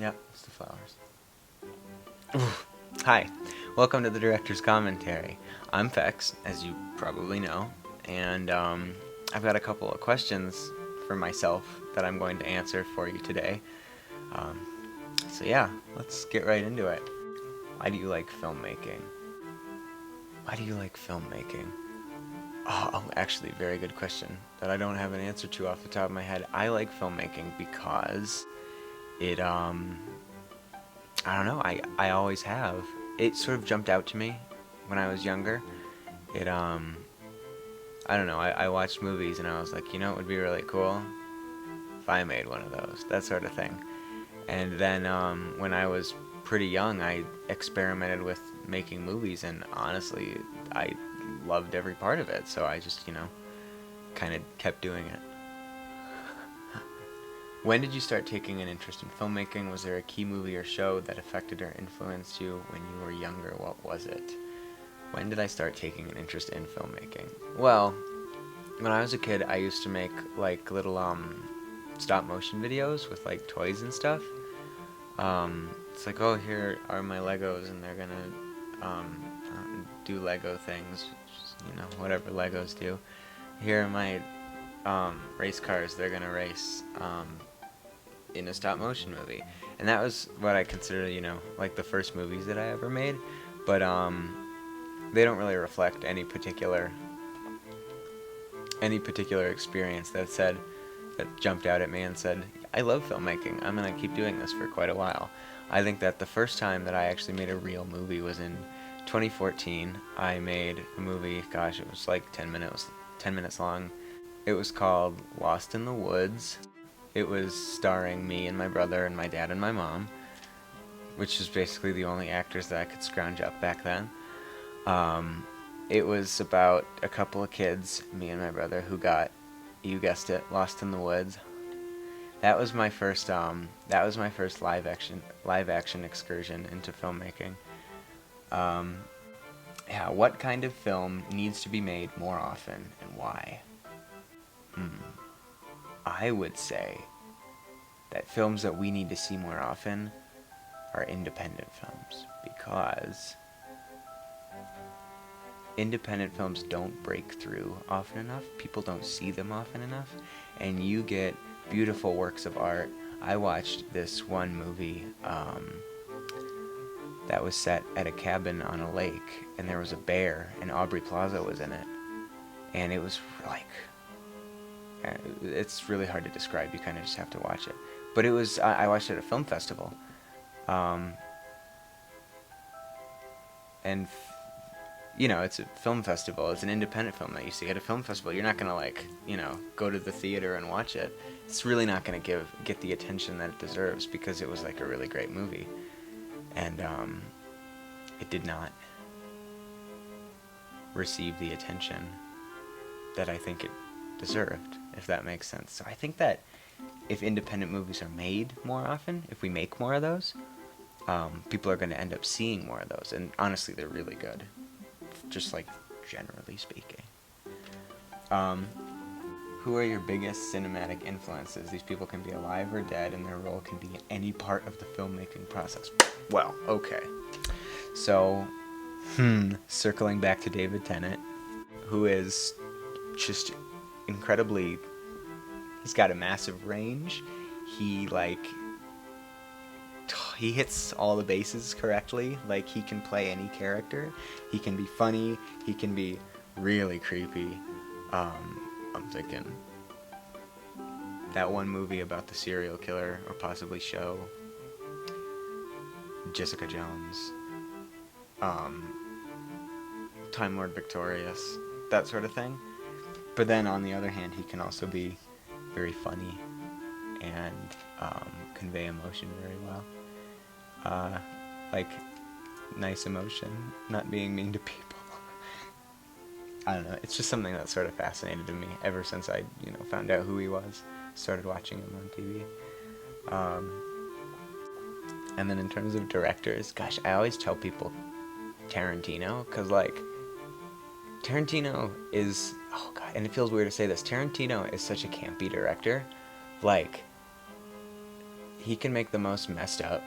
Yeah, it's the flowers. Oof. Hi, welcome to the Director's Commentary. I'm Fex, as you probably know, and I've got a couple of questions for myself that I'm going to answer for you today. Um, so yeah, let's get right into it. Why do you like filmmaking? Why do you like filmmaking? Oh, actually, very good question that I don't have an answer to off the top of my head. I like filmmaking because it I don't know. I always have. It sort of jumped out to me when I was younger. It I don't know. I watched movies and I was like, it would be really cool if I made one of those. That sort of thing. And then when I was pretty young, I experimented with making movies, and honestly, I loved every part of it. So I just, kind of kept doing it. When did you start taking an interest in filmmaking? Was there a key movie or show that affected or influenced you when you were younger? What was it? When did I start taking an interest in filmmaking? Well, when I was a kid, I used to make like little stop motion videos with like toys and stuff. It's like, oh, here are my Legos, and they're gonna do Lego things, whatever Legos do. Here are my race cars. They're gonna race. In a stop motion movie, and that was what I consider, like the first movies that I ever made. But they don't really reflect any particular experience that jumped out at me and said, I love filmmaking. I'm gonna keep doing this for quite a while. I think that the first time that I actually made a real movie was in 2014. I made a movie. Gosh, it was like 10 minutes long. It was called Lost in the Woods. It was starring me and my brother and my dad and my mom, which is basically the only actors that I could scrounge up back then. It was about a couple of kids, me and my brother, who got, you guessed it, lost in the woods. That was my first. That was my first live action excursion into filmmaking. Yeah, what kind of film needs to be made more often and why? I would say that films that we need to see more often are independent films, because independent films don't break through often enough. People don't see them often enough, and you get beautiful works of art. I watched this one movie that was set at a cabin on a lake, and there was a bear, and Aubrey Plaza was in it, and it was like, it's really hard to describe. You kind of just have to watch it. But it was, I watched it at a film festival, and it's a film festival. It's an independent film that you see at a film festival. You're not gonna go to the theater and watch it. It's really not gonna get the attention that it deserves, because it was like a really great movie, and it did not receive the attention that I think it deserved, if that makes sense. So I think that if independent movies are made more often, if we make more of those, people are going to end up seeing more of those. And honestly, they're really good, just like generally speaking. Who are your biggest cinematic influences? These people can be alive or dead, and their role can be in any part of the filmmaking process. Well, okay. So, circling back to David Tennant, who is just incredibly, he's got a massive range. He hits all the bases correctly. Like, he can play any character. He can be funny. He can be really creepy. I'm thinking that one movie about the serial killer, or possibly show, Jessica Jones, Time Lord Victorious, that sort of thing. But then on the other hand, he can also be very funny and convey emotion very well. Like nice emotion, not being mean to people. I don't know. It's just something that sort of fascinated me ever since I, found out who he was, started watching him on TV. And then in terms of directors, gosh, I always tell people Tarantino, because Tarantino is, oh god, and it feels weird to say this, Tarantino is such a campy director. Like, he can make the most messed up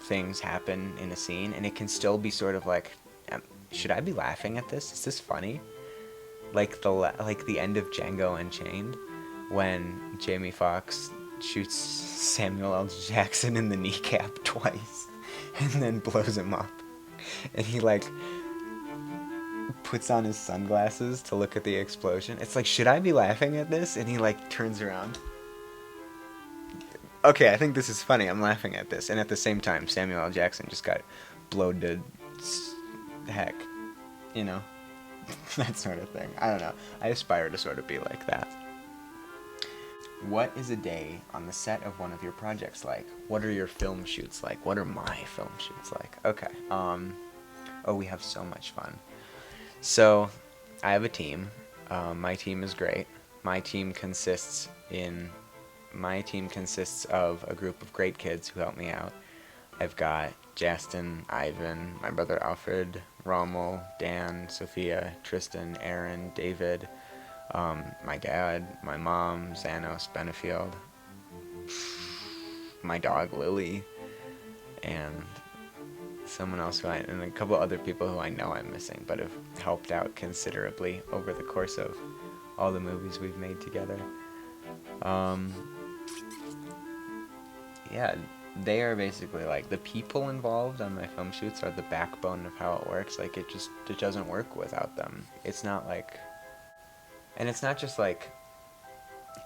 things happen in a scene, and it can still be sort of like, should I be laughing at this? Is this funny? Like the end of Django Unchained, when Jamie Foxx shoots Samuel L. Jackson in the kneecap twice, and then blows him up, and he like puts on his sunglasses to look at the explosion. It's like, should I be laughing at this? And he like turns around. Okay, I think this is funny. I'm laughing at this, and at the same time, Samuel L. Jackson just got blowed to heck, you know. That sort of thing. I don't know. I aspire to sort of be like that. What is a day on the set of one of your projects like? What are your film shoots like? What are my film shoots like? Okay. Oh, we have so much fun. So, I have a team. My team is great. My team consists of a group of great kids who help me out. I've got Justin, Ivan, my brother Alfred, Rommel, Dan, Sophia, Tristan, Aaron, David, my dad, my mom, Xanos, Benefield, my dog Lily, and someone else and a couple other people who I know I'm missing, but have helped out considerably over the course of all the movies we've made together. Yeah, they are basically like the people involved on my film shoots are the backbone of how it works. Like it doesn't work without them. It's not like, and it's not just like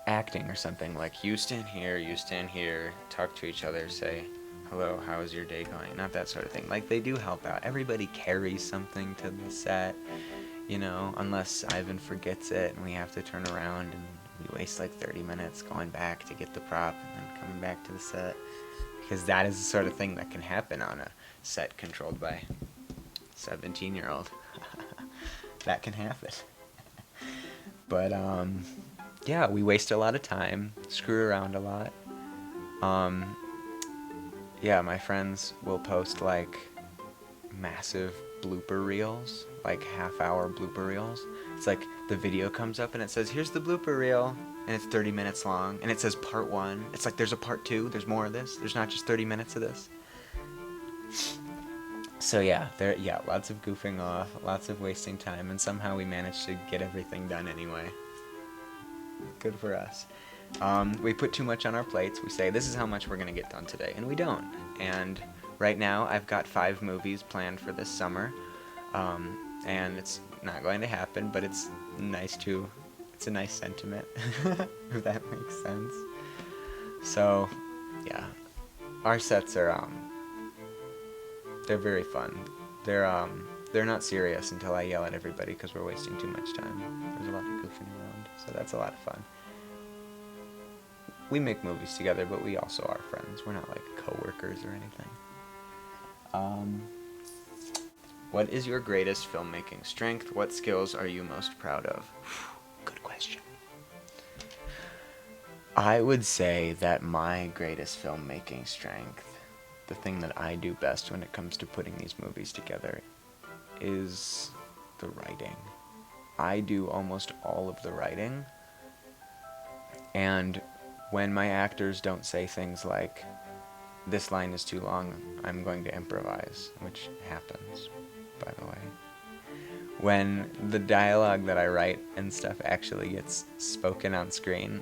acting or something. Like you stand here, talk to each other, say hello, how is your day going? Not that sort of thing. Like they do help out. Everybody carries something to the set, you know, unless Ivan forgets it and we have to turn around and we waste like 30 minutes going back to get the prop and then coming back to the set. Because that is the sort of thing that can happen on a set controlled by 17-year-old. That can happen. But, yeah, we waste a lot of time, screw around a lot. Yeah, my friends will post, like, massive blooper reels, like half-hour blooper reels. It's like the video comes up and it says, here's the blooper reel, and it's 30 minutes long, and it says part 1. It's like there's a part 2, there's more of this, there's not just 30 minutes of this. So yeah, lots of goofing off, lots of wasting time, and somehow we managed to get everything done anyway. Good for us. We put too much on our plates. We say, this is how much we're going to get done today, and we don't. And right now, I've got 5 movies planned for this summer, and it's not going to happen, but it's a nice sentiment, if that makes sense. So, yeah, our sets are, they're very fun. They're not serious until I yell at everybody because we're wasting too much time. There's a lot of goofing around, so that's a lot of fun. We make movies together, but we also are friends. We're not like co-workers or anything. What is your greatest filmmaking strength? What skills are you most proud of? Good question. I would say that my greatest filmmaking strength, the thing that I do best when it comes to putting these movies together, is the writing. I do almost all of the writing, and when my actors don't say things like, this line is too long, I'm going to improvise, which happens, by the way. When the dialogue that I write and stuff actually gets spoken on screen,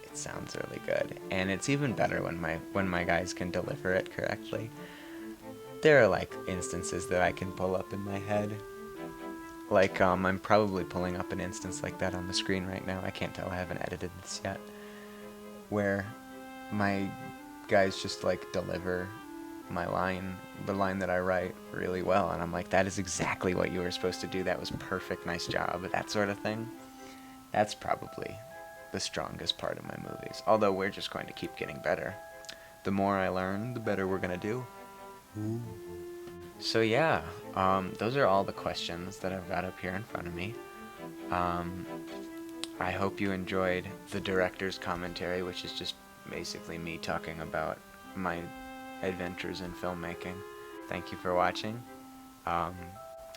it sounds really good. And it's even better when my guys can deliver it correctly. There are like instances that I can pull up in my head. Like, I'm probably pulling up an instance like that on the screen right now. I can't tell, I haven't edited this yet. Where my guys just like deliver the line that I write really well, and I'm like, that is exactly what you were supposed to do, that was perfect, nice job, that sort of thing. That's probably the strongest part of my movies, although we're just going to keep getting better. The more I learn, the better we're gonna do. Ooh. So yeah, those are all the questions that I've got up here in front of me. I hope you enjoyed the director's commentary, which is just basically me talking about my adventures in filmmaking. Thank you for watching. I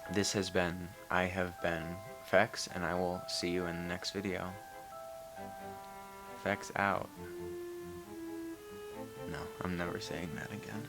have been Fex, and I will see you in the next video. Fex out. no, I'm never saying that again.